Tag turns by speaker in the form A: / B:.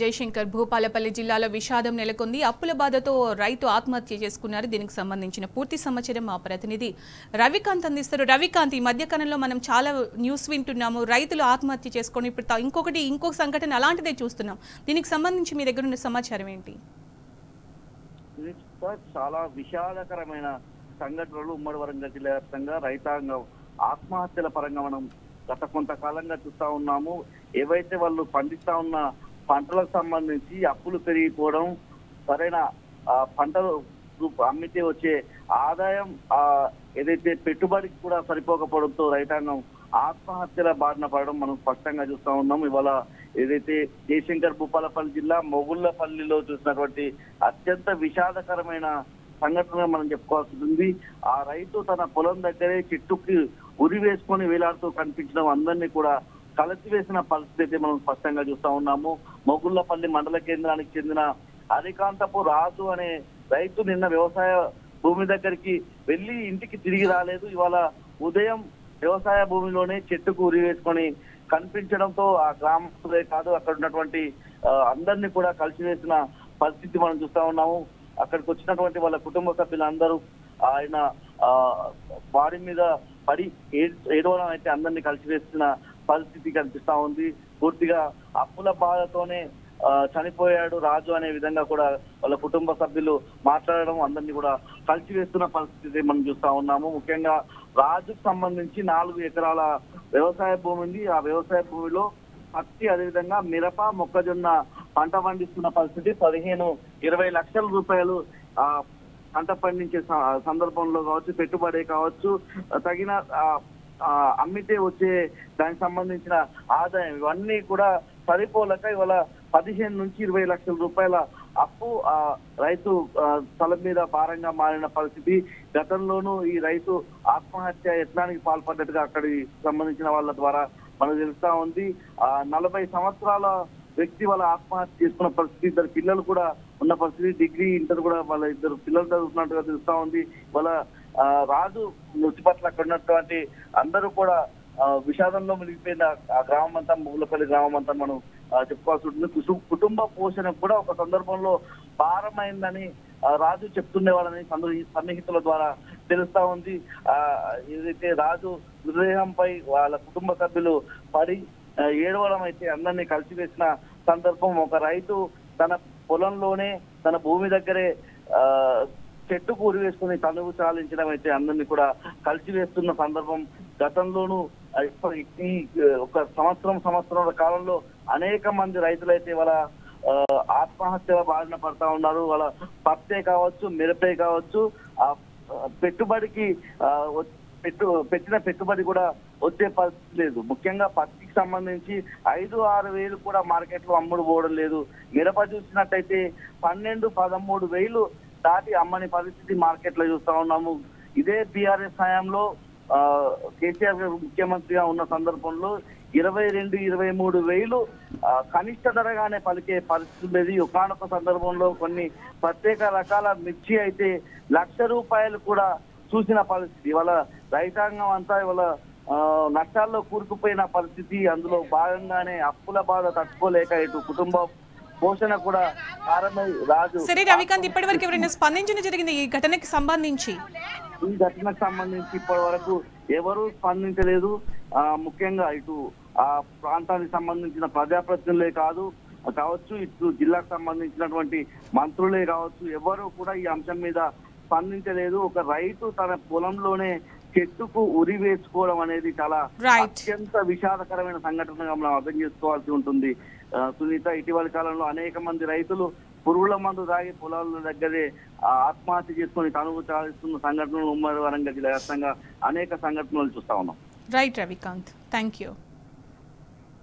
A: జయశంకర్ భూపాలపల్లి జిల్లాలో విషాదం నెలకొంది. అప్పుల బాధతో రైతు ఆత్మహత్య చేసుకున్నారు. దీనికి సంబంధించిన పూర్తి సమాచారం మా ప్రతినిధి రవికాంత్ అందిస్తారు. రవికాంత్, ఈ మధ్య కాలంలో మనం చాలా న్యూస్ వింటున్నాము, రైతులు ఆత్మహత్య చేసుకొని ఇప్పుడు ఇంకొక సంఘటన అలాంటిదే చూస్తున్నాం. దీనికి సంబంధించి మీ దగ్గర ఉన్న సమాచారం ఏంటి?
B: చాలా విషాదకరమైన సంఘటనలు ఉమ్మడి వరంగల్ జిల్లా వ్యాప్తంగా రైతాంగం ఆత్మహత్యల పరంగా మనం గత కొంతకాలంగా చూస్తా ఉన్నాము. ఏవైతే వాళ్ళు పండిస్తా ఉన్న పంటలకు సంబంధించి అప్పులు పెరిగిపోవడం, సరైన పంటలు అమ్మితే వచ్చే ఆదాయం ఏదైతే పెట్టుబడికి కూడా సరిపోకపోవడంతో రైతాంగం ఆత్మహత్యల బారిన పడడం మనం స్పష్టంగా చూస్తా ఉన్నాం. ఇవాళ ఏదైతే జయశంకర్ భూపాలపల్లి జిల్లా మొగుళ్లపల్లిలో చూసినటువంటి అత్యంత విషాదకరమైన సంఘటన మనం చెప్పుకోవాల్సి ఉంది. ఆ రైతు తన పొలం దగ్గరే చెట్టుకి ఉరి వేసుకొని వేలాడుతూ కనిపించడం అందరినీ కూడా కలిసివేసిన పరిస్థితి అయితే మనం స్పష్టంగా చూస్తా ఉన్నాము. మొగుళ్లపల్లి మండల కేంద్రానికి చెందిన అరికాంతపు రాజు అనే రైతు నిన్న వ్యవసాయ భూమి దగ్గరికి వెళ్లి ఇంటికి తిరిగి రాలేదు. ఇవాళ ఉదయం వ్యవసాయ భూమిలోనే చెట్టుకు ఉరి వేసుకొని కనిపించడంతో ఆ గ్రామంలో కాదు అక్కడ ఉన్నటువంటి అందరినీ కూడా కలిసివేసిన పరిస్థితి మనం చూస్తా ఉన్నాము. అక్కడికి వచ్చినటువంటి వాళ్ళ కుటుంబ సభ్యులందరూ ఆయన బాడీ మీద పడి ఏడవడం అయితే అందరినీ కలిసివేస్తున్న పరిస్థితి కనిపిస్తా ఉంది. పూర్తిగా అప్పుల బాధతోనే చనిపోయాడు రాజు అనే విధంగా కూడా వాళ్ళ కుటుంబ సభ్యులు మాట్లాడడం అందరినీ కూడా కలిసివేస్తున్న పరిస్థితి మనం చూస్తా ఉన్నాము. ముఖ్యంగా రాజుకు సంబంధించి 4 ఎకరాల వ్యవసాయ భూమి ఉంది. ఆ వ్యవసాయ భూమిలో పత్తి, అదేవిధంగా మిరప, మొక్కజొన్న పంట పండిస్తున్న పరిస్థితి. 15-20 లక్షల రూపాయలు పంట పండించే సందర్భంలో కావచ్చు, పెట్టుబడి కావచ్చు, తగిన అమ్మితే వచ్చే దానికి సంబంధించిన ఆదాయం ఇవన్నీ కూడా సరిపోలేక ఇవాళ 15-20 లక్షల రూపాయల అప్పు రైతు తల మీద భారంగా మారిన పరిస్థితి. గతంలోనూ ఈ రైతు ఆత్మహత్య యత్నానికి పాల్పడ్డట్టుగా అక్కడికి సంబంధించిన వాళ్ళ ద్వారా మనకు తెలుస్తా ఉంది. 40 సంవత్సరాల వ్యక్తి వాళ్ళ ఆత్మహత్య చేసుకున్న పరిస్థితి, 2 పిల్లలు కూడా ఉన్న పరిస్థితి, డిగ్రీ, ఇంటర్ కూడా వాళ్ళ 2 పిల్లలు చదువుతున్నట్టుగా తెలుస్తా ఉంది. వాళ్ళ రాజు మృతి పట్ల అక్కడ ఉన్నటువంటి అందరూ కూడా విషాదంలో మునిగిపోయిన ఆ గ్రామం అంతా, మొగుళ్లపల్లి గ్రామం అంతా మనం చెప్పుకోవాల్సి ఉంటుంది. కుటుంబ పోషణ కూడా ఒక సందర్భంలో భారమైందని రాజు చెప్తుండేవాళ్ళని సన్నిహితుల ద్వారా తెలుస్తా ఉంది. ఏదైతే రాజు మృతదేహంపై వాళ్ళ కుటుంబ సభ్యులు పడి ఏడవడం అయితే అందరినీ కలిసివేసిన సందర్భం. ఒక రైతు తన పొలంలోనే తన భూమి దగ్గరే చెట్టుకు ఉరి వేసుకుని తనువు చాలించడం అయితే అందరినీ కూడా కలిసివేస్తున్న సందర్భం. గతంలోనూ ఈ ఒక సంవత్సరం కాలంలో అనేక మంది రైతులైతే వాళ్ళ ఆత్మహత్యల బారిన పడతా ఉన్నారు. వాళ్ళ పత్తే కావచ్చు, మిరపే కావచ్చు, ఆ పెట్టుబడికి పెట్టిన పెట్టుబడి కూడా వచ్చే పరిస్థితి లేదు. ముఖ్యంగా పత్తికి సంబంధించి 5-6 వేలు కూడా మార్కెట్ లో అమ్ముడు పోవడం లేదు. మిరప చూసినట్టయితే 12-13 వేలు దాటి అమ్మని పరిస్థితి మార్కెట్ లో చూస్తా ఉన్నాము. ఇదే బీఆర్ఎస్ హయాంలో కేసీఆర్ గారు ముఖ్యమంత్రిగా ఉన్న సందర్భంలో 22-23 వేలు కనిష్ట ధరగానే పలికే పరిస్థితి లేదు. ఒకనొక సందర్భంలో కొన్ని ప్రత్యేక రకాల మిర్చి అయితే 1,00,000 రూపాయలు కూడా చూసిన పరిస్థితి. ఇవాళ రైతాంగం అంతా ఇవాళ నష్టాల్లో కూరుకుపోయిన పరిస్థితి. అందులో భాగంగానే అప్పుల బాధ తట్టుకోలేక ఇటు కుటుంబ పోషణ కూడా కారణమై రాజు.
A: సరే రవికాంత్, ఇప్పటి వరకు ఎవరైనా స్పందించడం జరిగింది ఈ ఘటనకి సంబంధించి?
B: ఈ ఘటనకు సంబంధించి ఇప్పటి వరకు ఎవరు స్పందించలేదు. ముఖ్యంగా ఇటు ఆ ప్రాంతానికి సంబంధించిన ప్రజాప్రతినిధులే కావచ్చు, ఇటు జిల్లాకు సంబంధించినటువంటి మంత్రులే కావచ్చు, ఎవరు కూడా ఈ అంశం మీద స్పందించలేదు. ఒక రైతు తన పొలంలోనే చెట్టుకు ఉరి వేసుకోవడం అనేది చాలా అత్యంత విషాదకరమైన సంఘటనగా మనం అర్థం చేసుకోవాల్సి ఉంటుంది. సునీత, ఇటీవలి కాలంలో అనేక మంది రైతులు పురుగుల మందు తాగి పొలాల దగ్గరే ఆత్మహత్య చేసుకొని తనువు చాలిస్తున్న సంఘటనలు ఉమ్మడి వరంగల్ జిల్లా వ్యాప్తంగా అనేక సంఘటనలు చూస్తా ఉన్నాం.
A: Right Ravikant, thank you.